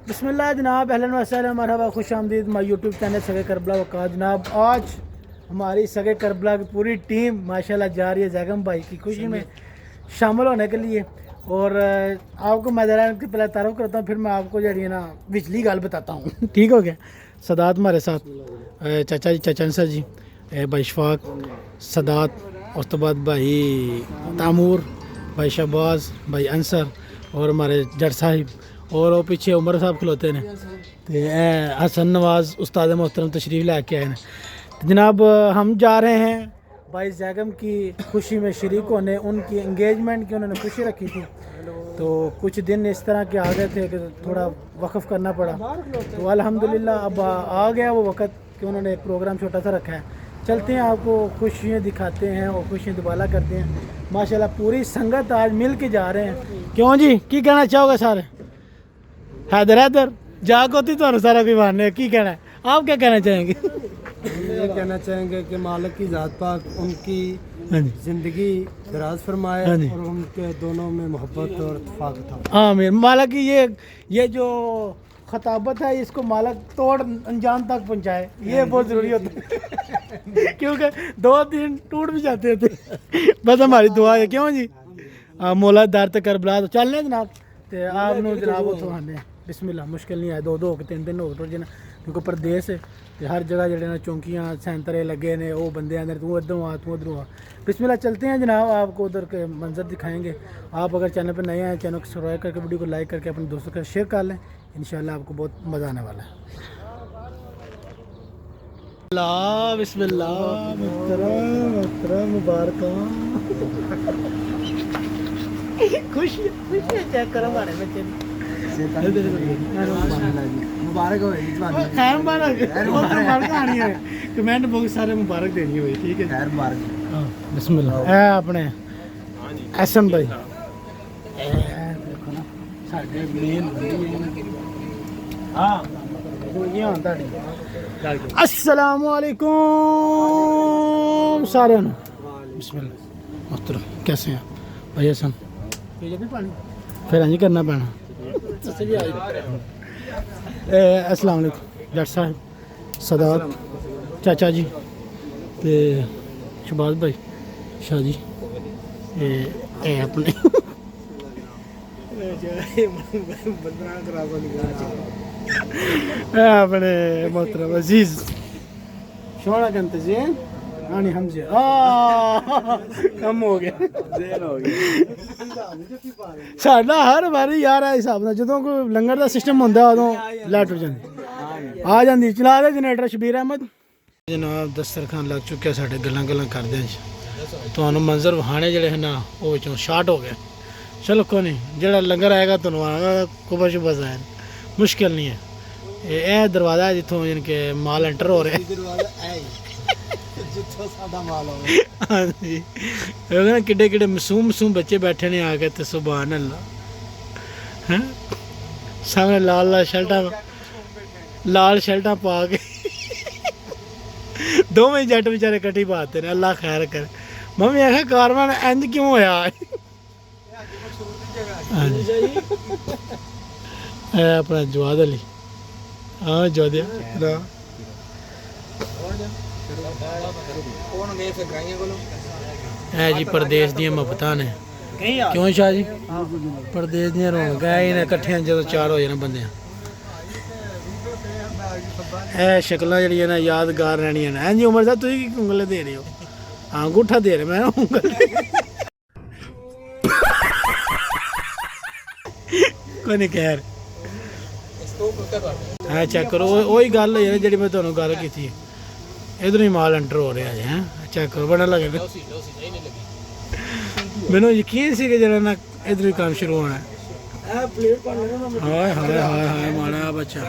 बिस्मिल्लाह जनाब, अहलन व सहलन, मरहबा, खुश आमदीद माय यूट्यूब चैनल सगे करबला वक़ात। जनाब आज हमारी सगे करबला की पूरी टीम माशाल्लाह जा रही है जैगम भाई की खुशी में शामिल होने के लिए। और आपको मैं ज़रा इनकी पहले तारुफ करता हूँ, फिर मैं आपको जो है ना पिछली गल बताता हूँ। ठीक हो गया। सदात हमारे साथ, चाचा जी, चाचा अंसर जी, भाई शफाक, सदात, उस तो बाद भाई तामूर, भाई शहबाज, भाई अंसर और हमारे जट साहिब, और वो पीछे उमर साहब खलोते हैं। तो हसन नवाज उस्ताद मोहतरम तशरीफ़ लेके आए हैं। तो जनाब हम जा रहे हैं भाई जैगम की खुशी में शरीक होने, उनकी इंगेजमेंट की उन्होंने खुशी रखी थी। तो कुछ दिन इस तरह के आ गए थे कि थोड़ा वक्फ़ करना पड़ा। तो अल्हम्दुलिल्लाह अब आ गया वो वक़्त कि उन्होंने एक प्रोग्राम छोटा सा रखा है। चलते हैं, आपको खुशियाँ दिखाते हैं और खुशियाँ दुबाला करते हैं। माशाल्लाह पूरी संगत आज मिल के जा रहे हैं। क्यों जी, की कहना चाहोगे सारे? हैदर हैदर जाग होती तो सारा कोई मानने की कहना है, आप क्या कहना चाहेंगे? ये कहना चाहेंगे कि मालिक की ज़ात पाक उनकी ज़िंदगी दराज फरमाए और उनके दोनों में मोहब्बत और इत्तेफाक था। आमीन। मालिक की ये जो खताबत है इसको मालिक तोड़ अंजाम तक पहुंचाए, ये बहुत ज़रूरी होता है। क्योंकि 2 दिन टूट भी जाते थे। बस हमारी दुआ है। क्यों जी, मौला दार तक करबला तो चलने जनाब। तो आप जनाब उतो आने बिस्मिल्लाह, मुश्किल नहीं है, 2 हो 3 दिन हो टुट जाना, क्योंकि प्रदेश है तो हर जगह जो ना चौंकियाँ सेंतरे लगे ने, वो बंदे आंदे तू इधरों आ तू उधरों आ। बिस्मिल्लाह चलते हैं जनाब, आपको उधर के मंजर दिखाएंगे। आप अगर चैनल पर नए आए, चैनल को सब्सक्राइब करके वीडियो को लाइक करके अपने दोस्तों के शेयर कर लें। इंशाल्लाह आपको बहुत मज़ा आने वाला है। बिस्मिल्लाह, मुबारक खुश चेक करो हमारे बच्चे मुबारक हो खैर मुबारक आनी है, कमेंट बॉक्स सारे मुबारक देनी हुई। ठीक है, खैर मुबारक। बिस्मिल्लाह। है अपने एसएम भाई अस्सलामु अलैकुम सारे। बिस्मिल्लाह मोहतरम, कैसे हैं भाई हसन? फिर नहीं करना पैना। अस्सलाम वालेकुम जट साहब, सदात, चाचा जी, ते शहबाज भाई, शाह जी, अपने अपने मोहतरम अजीज शोना कंत जी आनी हमजे कम हो गया साडा हर बारी यार है हिसाब नाल जदों कोई लंगर दा सिस्टम हुंदा उदों लाइट उड़ जांदी आ जांदी। चला दे जनरेटर शबीर अहमद। जनाब दस्तरखान लग चुक्या, साडे गल्लां गल्लां करदे तुहानू मंजर वहाने जेड़े है ना वो विचों शार्ट हो गए। चलो कोई नहीं, जेड़ा लंगर आएगा तुहानू आएगा कुबा शुबा जाए, मुश्किल नहीं है। ये दरवाज़ा है जिथों जिनके माल एंटर हो रहे हैं। हाँ जी, किड्डे किड्डे मासूम मासूम बच्चे बैठे ने आके तो सुभान अल्लाह। हैं सामने लाल शर्टा पा के दोवें जट बेचारे कट्ठी पाते ने। अल्लाह खैर करे। मम्मी आखिर कारवान इंज क्यों होया? अपना जवाद अली, हाँ जवादिया है जी। परदेश दियां मुहब्बतां ने। क्यों शाह जी? परदेश दियां रौनकां इन्हें कट्ठियां जो 4 हो जाने बंदे, शक्लां जड़ियां ना यादगार रहनियां ने। हाँ जी उमर साहब, तुम उंगल दे रहे हो? हाँ अंगूठा दे रहे, मैं उंगल कोई नहीं खैर। हाँ चेक करो, वही गल है जी मैं तुहानू गल की थी। इधरों ही माल एंटर हो रहा है। चेक करो, बड़ा लगे मैनू यकीन सी कि जरा ना इधर ही काम शुरू होना है। हाय हाय हाय हाय माड़ा बच्चा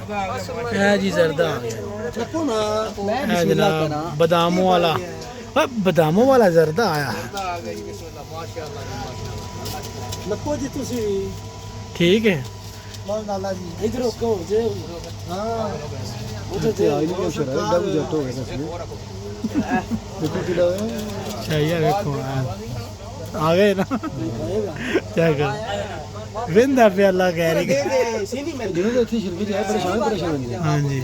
है जी, जरदा आ गया है जनाब, बादामों वाला जरदा आया है। ठीक है, आ गए ना। क्या कर वेंदा पे अल्लाह कह रही जिन्होंने इतनी शिरकत है परेशान होंगे। हाँ जी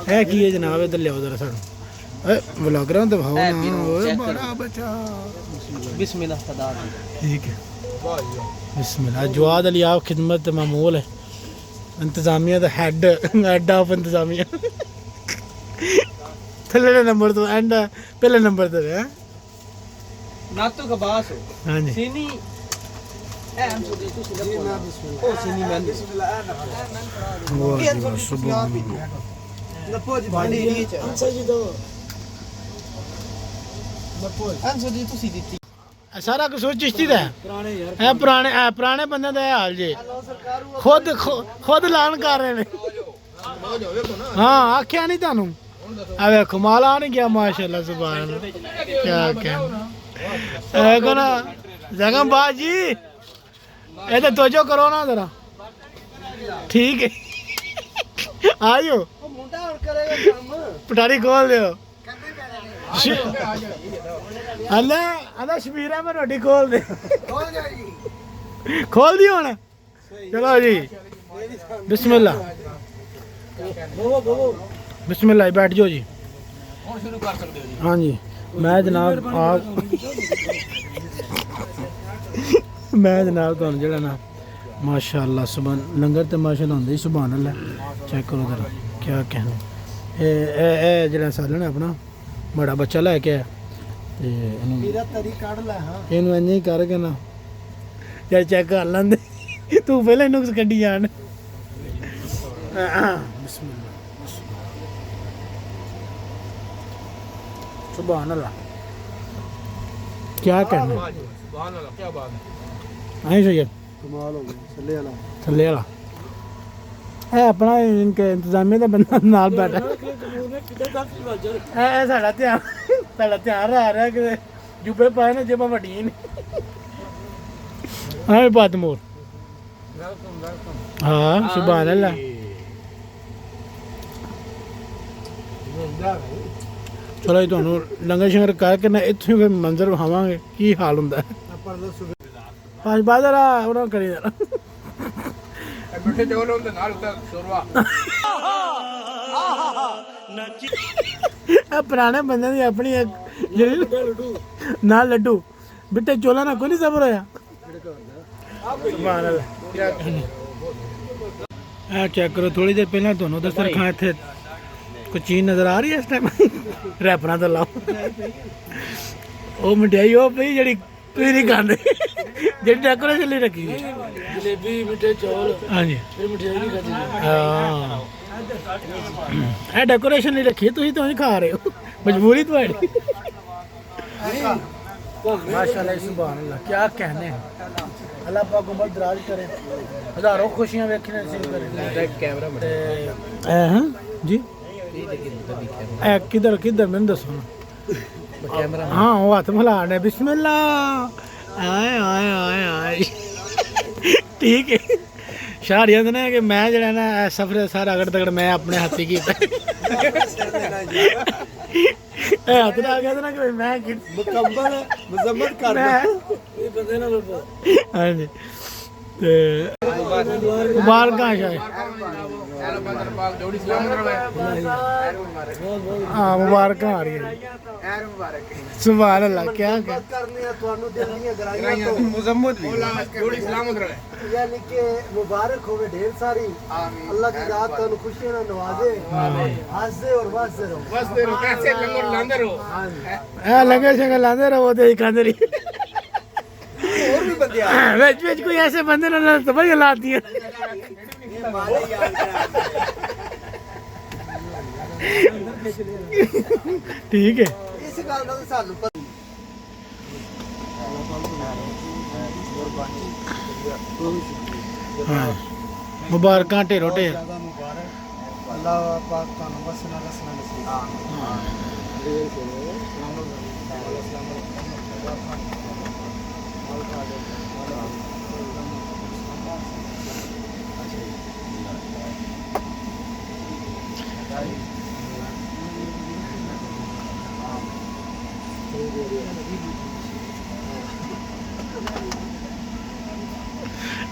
है की है जनाब इधर लियाओ जरा सानू व्लॉगरां दिखाओ ना ओए बड़ा बच्चा बिस्मिल्लाह खुदा ठीक है बिस्मिल्लाह जवाद अली आप खिदमत मामूल है इंतजामिया दा हेड ऑफ इंतजामिया थल्ले नंबर तो एंड पहले नंबर ते है नातो का बास हो हाँ जी सीनी एम सो दे तो सीधा ओ सीनी मैन वाह सुभान नपोज बाड़ी आंसर जी दो नपोज आंसर जी तो सीधी थी सारा कसूर चिश्ती दा है पुराने यार पुराने बंदे दा ये हाल जे खुद ऐलान कर रहे ने हाँ आख्या नहीं थानू आ वेखो माल आ नहीं गया माशाल्लाह सुभान क्या क्या को ना जगम बाजी ए तो तोजो करो ना जरा ठीक है आयो मुंडा और करेगा काम पटारी खोल दियो अल्लाह अल्लाह शबीरा में रोटी खोल दे खोल दी होना चलो जी बिस्मिल्लाह बिस्मिल्लाह बैठ जाओ जी शुरू कर सकते हो जी हाँ जी मैं जनाब आज मैं जनाब तो जरा ना माशाअल्लाह सुभान लंगर तो माशाअल्लाह होंगे सुभान अल्लाह चेक करो जरा क्या कहना ए जरा सालन अपना बड़ा बच्चा लैके मेरा तरी काट ला हां ਇਹਨੂੰ ਇੰਨੇ ਹੀ ਕਰਕੇ ਨਾ ਜਾਂ ਚੈੱਕ ਕਰ ਲੈਂਦੇ ਤੂੰ ਪਹਿਲਾਂ ਨੁਕਸ ਕੱਢੀ ਜਾਣ ਬਿਸਮਿਲ੍ਲਾ ਸੁਭਾਨ ਅੱਲਾਹ क्या करना सुभान अल्लाह क्या बात है आई सही कमाल हो गया चले वाला थल्ले वाला है अपना इनके इंतजामिया ਦਾ ਬੰਦਾ ਨਾਲ ਬੈਠਾ ਇਹ ਸਾਡਾ ਧਿਆਨ ਰਿਹਾ ਕਿ ਜੁਬੇ ਪਾਏ ਨੇ ਜੇਬਾਂ ਵੱਡੀਆਂ ਨੇ ਹਾਂ ਬਾਤ ਮੋਰ ਹਾਂ ਸੁਭਾਨ ਅੱਲਾਹ ਚਲੋ ਜੀ ਤੁਹਾਨੂੰ ਲੰਗਰ ਸ਼ੰਗਰ ਕਰਕੇ ਨਾ ਇੱਥੋਂ ਫਿਰ ਮੰਜ਼ਰ ਵਿਖਾਵਾਂਗੇ ਕੀ ਹਾਲ ਹੁੰਦਾ ਹੈ ਪੰਜ ਬਾਜ਼ਾਰ ਉਹਨਾਂ ਕਰੀ ਜਰਾ ਮਿੱਠੇ ਚੌਲ ਹੁੰਦੇ ਨਾਲ ਉੱਤੇ ਸ਼ੋਰਵਾ ਇਹ ਪੁਰਾਣੇ ਬੰਦਿਆਂ ਦੀ ਆਪਣੀ ਇੱਕ ਜਿਹੜੀ ਨਾਲ ਲੱਡੂ ਬਿੱਟੇ ਚੋਲਾ ਨਾਲ ਕੋਈ ਨਹੀਂ ਸਬਰ ਹੋਇਆ ਸੁਭਾਨ ਅੱਲਾਹ ਇਹ ਚੈੱਕ ਕਰੋ ਥੋੜੀ ਦੇਰ ਪਹਿਲਾਂ ਤੁਹਾਨੂੰ ਦਸਤਰਖਾਨ ਇੱਥੇ ਕੋਈ ਚੀਜ਼ ਨਜ਼ਰ ਆ ਰਹੀ ਹੈ ਇਸ ਟਾਈਮ ਰੈਪਰਾਂ ਤੋਂ ਲਾਓ ਉਹ ਮਠਿਆਈ ਉਹ ਪਈ ਜਿਹੜੀ ਤੁਸੀਂ ਨਹੀਂ ਖਾਂਦੇ ਜਿਹੜੀ ਡੈਕੋਰੇਸ਼ਨ ਲਈ ਰੱਖੀ ਹੈ जलेबी मिठे चौल ਹਾਂਜੀ फिर मिठाई नहीं खाती ਹਾਂ ਇਹ ਡੈਕੋਰੇਸ਼ਨ ਲਈ ਰੱਖੀ ਹੈ ਤੁਸੀਂ ਤਾਂ ਨਹੀਂ ਖਾ ਰਹੇ ਹੋ ਮਜਬੂਰੀ ਤੁਹਾਡੀ माशाल्लाह सुभान अल्लाह क्या कहने हैं अल्लाह पाक उम्र दराज करे हजारों खुशियां देखने नसीब करे कैमरा हैं जी ए किधर किधर मैंने दसो ना कैमरा हाँ वो हाथ मिलाने बिस्मिल्लाह आए आए आए आए ठीक है शारिया ने कि मैं जरा ना सफर सारा अगड़ तगड़ मैं अपने हाथी की हाथ ना आ गया था ना कि मैं मुकम्मल मजम्मत कर ये बंदे ना लो हाँ जी ते बाल कहाँ शायद हाँ मुबारक आ रही है सुभान अल्लाह क्या करने है ਤੁਹਾਨੂੰ ਦਿਲ ਦੀਆਂ ਗਰਾਈਆਂ ਤੋਂ ਮੁਜ਼म्मत ਵੀ ਜੋੜੀ ਸਲਾਮਤ ਰਹੇ यानी कि मुबारक होवे ढेर सारी अल्लाह की रात ਤੁਹਾਨੂੰ ਖੁਸ਼ੀਆਂ ਨਾਲ ਨਵਾਜ਼ੇ हंसदे और वसदे रहो कैसे लंगर लांदे रहो हां लंगर शंगर लांदे रहो ते खांदे रही और भी बंदे आ वेच कोई ऐसे बंदे ना तो बड़ी लाती है ठीक है इस गल ਦਾ ਸਾਨੂੰ ਪਤਾ हाँ मुबारक ढेरो ढेर मुबारक अल्लाह पाक ਤੁਹਾਨੂੰ ਵਸਣਾ ਰਸਨਾ ਨਸੀਬ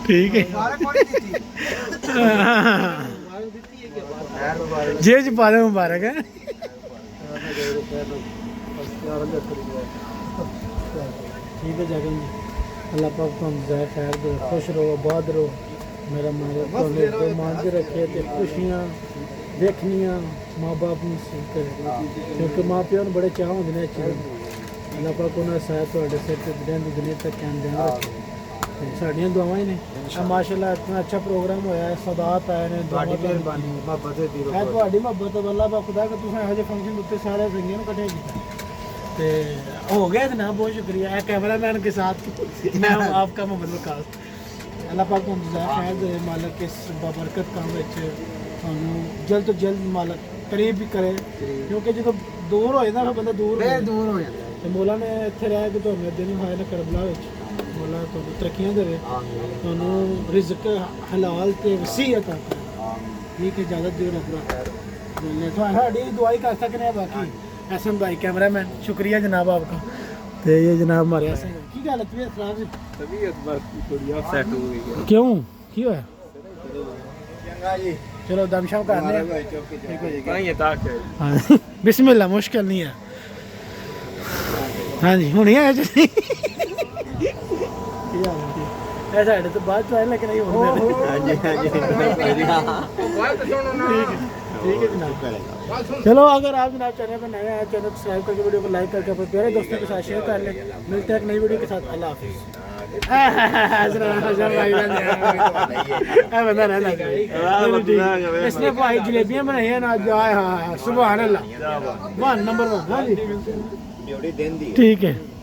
ठीक है मुबारक कोनी दी जेब च पा दे मुबारक है ठीक है जगन जी अल्लाह पाक तुम जाए खैर दो खुश रहो आबाद रहो मेरा मालिक मान के रखे तो खुशियाँ देखनियाँ माँ बाप ने करे क्योंकि माँ प्यो ने बड़े चाह होंगे इस चीज़ अल्लाह पाक उन्होंने साथ थोड़े सिर से दुनिया तक कैम देना रखे साड़ियाँ दुआवां ही ने माशाल्लाह इतना अच्छा प्रोग्राम होया है सदात आए ने मेहरबानी मोहब्बत दी है ਤੁਹਾਡੀ ਮੁਹੱਬਤ अल्लाह पाक खुदा का तुसें ਇਹੋ ਜਿਹੇ फंक्शन उत्ते सारे संगियां इकट्ठे कीता ते हो गया ना बहुत शुक्रिया है कैमरामैन के साथ मैं हूं आपका मोहम्मद वकास अल्लाह पाक तुम जज़ाए खैर दे मालिक इस बाबरकत काम विच ਤੁਹਾਨੂੰ जल्द तो जल्द मालिक करीब भी करे क्योंकि जो दूर हो जाता बंदा दूर हो दूर हो जाता ਤੇ ਮੌਲਾ ਨੇ ਇੱਥੇ ਰਹਿ ਕੇ ਤੁਹਾਨੂੰ ਦਿਨ ਹੋਏ ਨੇ ਕਰਬਲਾ ਵਿੱਚ ਮੌਲਾ ਤੁਹਾਨੂੰ ਤਰੱਕੀਆਂ ਦੇਵੇ ਤੁਹਾਨੂੰ ਰਿਜ਼ਕ ਹਲਾਲ ਤੇ ਵਸੀਅ عطا करे ठीक है इजाज़त दियो रब बोलने तो साड़ी दुआई कर सकते हैं बाकी एहसन भाई कैमरामैन शुक्रिया जनाब आपका तो ये जनाब हमारे ऐसे की गल तबीयत खराब है तबीयत बस थोड़ी अपसेट हो गई है क्यों की होया चंगा जी चलो दमशम करने ये ताक है हाँ बिस्मिल्लाह मुश्किल नहीं है हाँ जी हूँ आया जी साढ़े तो बाद आए लेकिन नहीं होने ठीक है जनाब चलो अगर आप जनाब चैनल पर नए हैं चैनल सब्सक्राइब करके वीडियो को लाइक करके अपने प्यारे दोस्तों के साथ शेयर कर लें मिलते हैं एक नई वीडियो के साथ अल्लाह हाफिज़ इसने भाई जलेबियाँ बनाई हैं ना सुबह अल्लाह 1 नंबर 1 हाँ जी ठीक है